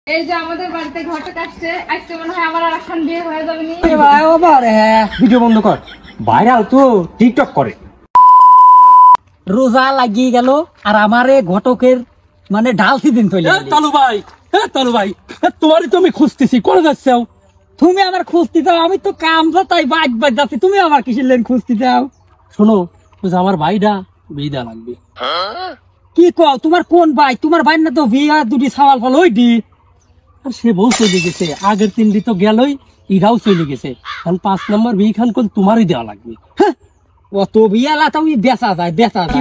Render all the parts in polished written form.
এই যে আমাদের বাড়িতে ঘটক আসছে, আজকে মনে হয় আমার আর এখন বিয়ে হয়ে যাবে নি। ভিডিও বন্ধ কর, ভাইরাল তো টিকটক করে। রোজা লাগিয়ে গেল আর আমারে ঘটকের মানে ঢালছি দিন চলে গেল। তালু ভাই তোমারই তো আমি খুঁজতেছি, করে যাচ্ছাও তুমি আমার খুঁজতে যাও, আমি তো কাম তাই বাজ বাজ যাচ্ছি, তুমি আমার কিসের লেন খুঁজতে যাও? শোনো, আমার ভাইটা বিদা লাগবে। কি কও, তোমার কোন ভাই? তোমার ভাই না তো বিয়ে দুটি সওয়াল ফল ওইটি। আর সে বউ চলে গেছে, আগের 3 দিন তো গেলই, ইরাও চলে গেছে। এখন 5 নম্বর বিয়ে খান কোন তোমারই দেওয়া লাগবে। অত বিয়ালা তো বেচা যায়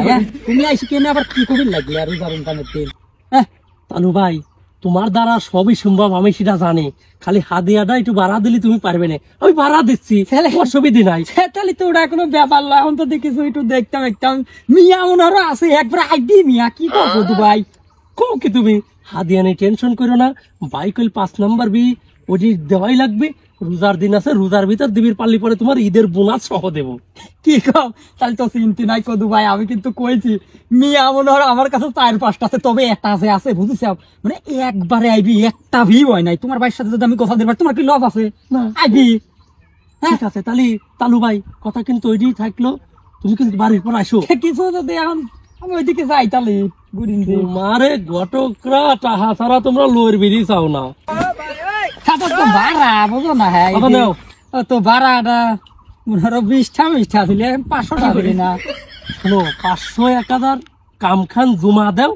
হ্যাঁ? তুমি আইসি কেনে আবার কি কবির লাগবে আর রোজার ইন্টারনেট তেল। হ্যাঁ তালু ভাই, তোমার দ্বারা সবই সম্ভব, আমি সেটা জানি। খালি হাদিয়াটা একটু বাড়া দিলে তুমি পারবে না, আমি বাড়া দিচ্ছি, অসুবিধা নাই। তাহলে তো ওটা কোনো ব্যাপার না। এখন তো দেখিস একটু দেখতাম মিয়া ওনারও আছে, একবার আইডি মিয়া কি করবো তো ভাই। কও কি তুমি? হাদিয়া নেই, টেনশন করো না। বাইক 5 নম্বর বি ওটি দেওয়াই লাগবে। রোজার দিন আছে, রোজার ভিতর দিবির পারলি পরে তোমার ঈদের বোনাস সহ দেবো। কি কও? তাহলে তো চিন্তা নাই কদু ভাই, আমি কিন্তু কইছি মিয়া মনোহর আমার কাছে 4-5টা আছে, তবে একটা আছে বুঝেছ, মানে একবারে আইবি, একটা ভিউ হয় নাই। তোমার ভাইয়ের সাথে যদি আমি কথা দিবার, তোমার কি লস আছে? না আইবি। ঠিক আছে, তাহলে তালু ভাই কথা কিন্তু ওইটি থাকলো, তুমি কিন্তু বাড়ির পর আসো। কিছু যদি এখন আমি ওইদিকে যাই তাহলে তোমারে ঘটকরা টাহা ছাড়া তোমরা লোয়ের বেরি চাও না। তো ভাড়া বুঝো না, হ্যাঁ তো ভাড়াটা 20টা ছিল, 500টা করি না। শোনো, 500-1000 কাম খান জমা দেও,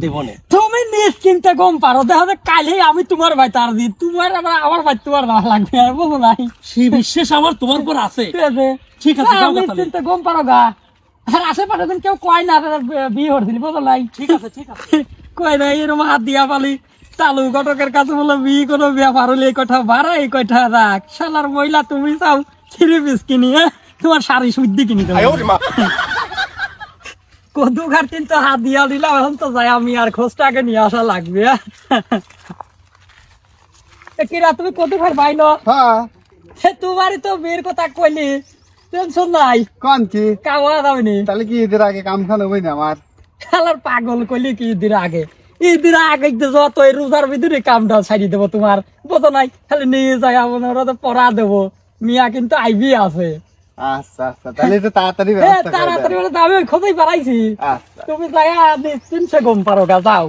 দেবনে। তুমি নিশ্চিন্তে গম পারো, দেখা যায় কালই আমি তোমার ভাই তার দিই, তোমার আবার আমার ভাই তোমার না লাগবে আর বুঝো নাই। সেই বিশ্বাস আমার তোমার উপর আছে। ঠিক আছে, নিশ্চিন্তে গম পারো গা। আর আশেপাশে দিন কেউ কয় না বিয়ে হচ্ছিল, বুঝো নাই। ঠিক আছে কয় না এরকম হাত দিয়া পালি তালু ঘটকের কাছে বলে বিয়ে কোনো ব্যাপার হলে এই কথা ভাড়া, এই কথা রাখ। শালার মহিলা তুমি চাও 3 পিস কিনি, তোমার শাড়ি শুদ্ধি কিনি দেবো। কদু ঘাট কিন্তু হাত দিয়া দিলাম, এখন তো যাই আমি আর খোঁজটাকে নিয়ে আসা লাগবে। কিরা তুমি কদু ঘাট বাইল? তোমারই তো বিয়ের কথা কইলি, টেনশন নাই। কোন কি কামা যাবেনি তাহলে কি ঈদের আগে কাম খান হবই না আমার? শালার পাগল কইলি কি ঈদের আগে? ঈদের আগে যত এই রোজার ভিতরে কামটা ছাড়ি দেবো তোমার, বোঝো নাই? খালি নিয়ে যাই আমরা তো পড়া দেবো। মিয়া কিন্তু আইবি আছে। আচ্ছা আচ্ছা, তাহলে একটু তাড়াতাড়ি ব্যবস্থা করে তাড়াতাড়ি দাও। বলে আমি খোঁজাই পারাইছি। আচ্ছা তুমি যাই 300 গম পারো গা, যাও।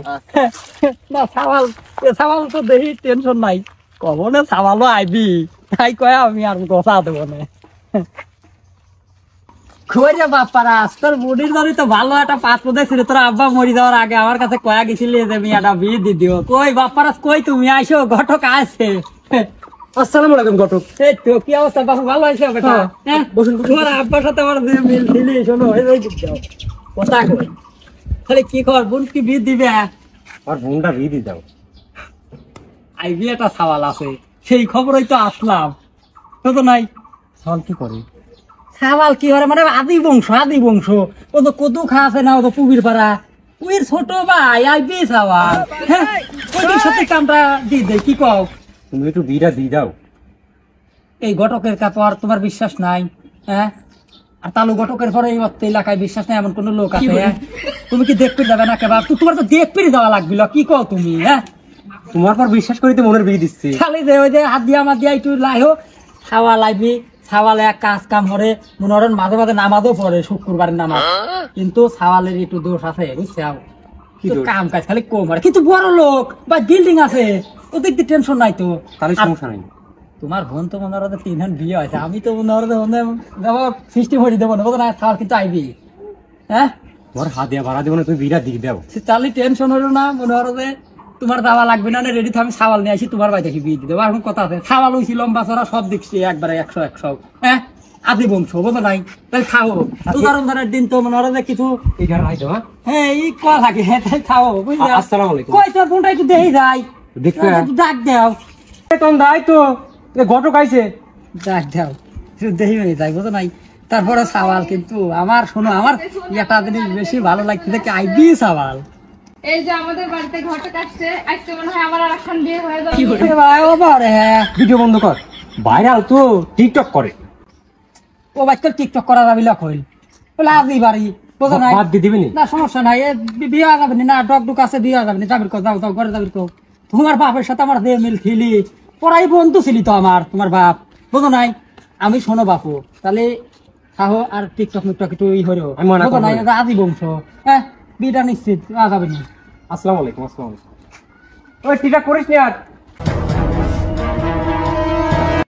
না সাওয়াল তো দেখি টেনশন নাই, কব না সাওয়ালও আইবি, তাই কয় আমি আর গোসা দেবো না। কই রে বাপারা, তোর বুড়ির ধরে তো ভালো একটা পাত্র দেখছিল, তোর আব্বা মরি যাওয়ার আগে আমার কাছে কয়া গেছিলি যে আমি একটা বিয়ে দিয়ে দিও। কই বাপারা, কই তুমি আইসো, ঘটক আসছে। আসসালামু আলাইকুম ঘটক। এই তো কি অবস্থা বাবা, ভালো আছো বেটা? হ্যাঁ বসুন। তোমার আব্বার সাথে আমার যে মিল ছিলি, শোনো এই যাও কথা কই, তাহলে কি কর বোন কি বিয়ে দিবে? আর বোনটা বিয়ে দিয়ে দাও। আইবি একটা সওয়াল আছে, সেই খবরই তো আসলাম, বুঝো নাই? সওয়াল কি করে? সাওয়াল কি করে মানে আদি বংশ। ও তো কদু খা আছে না, ও তো পুবির পাড়া, ওই ছোট ভাই আইবি সাওয়াল। হ্যাঁ ওই সাথে কামটা দিয়ে দে, কি কও? তুমি একটু বিয়েটা দিয়ে দাও। এই ঘটকের কাপড় তোমার বিশ্বাস নাই? হ্যাঁ, আর তালু ঘটকের পরে এই এলাকায় বিশ্বাস নাই এমন কোন লোক আছে? হ্যাঁ, তুমি কি দেখতে যাবে না কেবা? তোমার তো দেখতে যাওয়া লাগবে, কি কও তুমি? হ্যাঁ, তোমার পর বিশ্বাস করিতে মনের বিয়ে দিচ্ছি। খালি যে ওই যে হাত দিয়া আমার দিয়া একটু লাইও খাওয়া লাইবি, ছাওয়ালে এক কাজ কাম হরে মনে হরেন মাঝে মাঝে নামাজও পড়ে, শুক্রবারের নামাজ, কিন্তু ছাওয়ালের একটু দোষ আছে বুঝছাও। কাম কাজ খালি কম আর, কিন্তু বড় লোক বা বিল্ডিং আছে, ওদের টেনশন নাই তো। তাহলে সমস্যা নাই। তোমার বোন তো মনে হয় 3 বিয়ে হয়েছে, আমি তো মনে হয় সৃষ্টি ভরি দেবো না, না খাওয়ার কিন্তু আইবি। হ্যাঁ, তোমার হাদিয়া ভাড়া দেবো না, তুমি বিয়েটা দিয়ে দাও। তাহলে টেনশন হলো না, মনে হয় যে তোমার দাওয়া লাগবে না, রেডি তো আমি ছাওয়াল নিয়ে আসি, তোমার বাড়ি থেকে বিয়ে দিয়ে দেবো। এখন কথা আছে, ছাওয়াল হয়েছি লম্বা চড়া সব দেখছি একবারে 100। হ্যাঁ, আদি বংশ, বোঝো নাই? তাহলে খাও, রমজানের দিন তো মনে হয় যে কিছু হ্যাঁ এই কয়া থাকে, হ্যাঁ তাই খাও বুঝলি। আসসালামু আলাইকুম। কই তোর বোনটা একটু দেখি যাই, দেখতে একটু ডাক দাও। তোর দাই তো ঘটক আইছে, ডাক দাও দেখি হয়ে যায়, বুঝো নাই? তারপরে সাওয়াল কিন্তু আমার, শোনো আমার একটা জিনিস বেশি ভালো লাগছে দেখে, আইবি সাওয়াল। এই যে আমাদের বাড়িতে ঘটক আসছে, আজকে মনে হয় আমার আর এখন বিয়ে হয়ে যাবে নি। ভিডিও বন্ধ কর, ভাইরাল তো টিকটক করে। ও বাচ্চা টিকটক করা যাবি লক হইল বলে আজই বাড়ি, বুঝো নাই? বাদ দিয়ে দিবি না সমস্যা নাই, বিয়ে যাবে না, ডক ডুক আছে, বিয়ে যাবে না, যাবি যাও ঘরে যাবি। তোমার বাপের সাথে আমার যে মিল ছিলি পড়াই বন্ধু ছিলি তো আমার তোমার বাপ বুঝো নাই আমি শোনো বাপু তাহলে খাও আর টিকটক মিকটক একটু ই হইরো আমি মনে বুঝো নাই করবো। এটা আদি বংশ হ্যাঁ বিটা নিশ্চিত আগাবে না আসসালামু আলাইকুম। ওই টিকা করিস না আর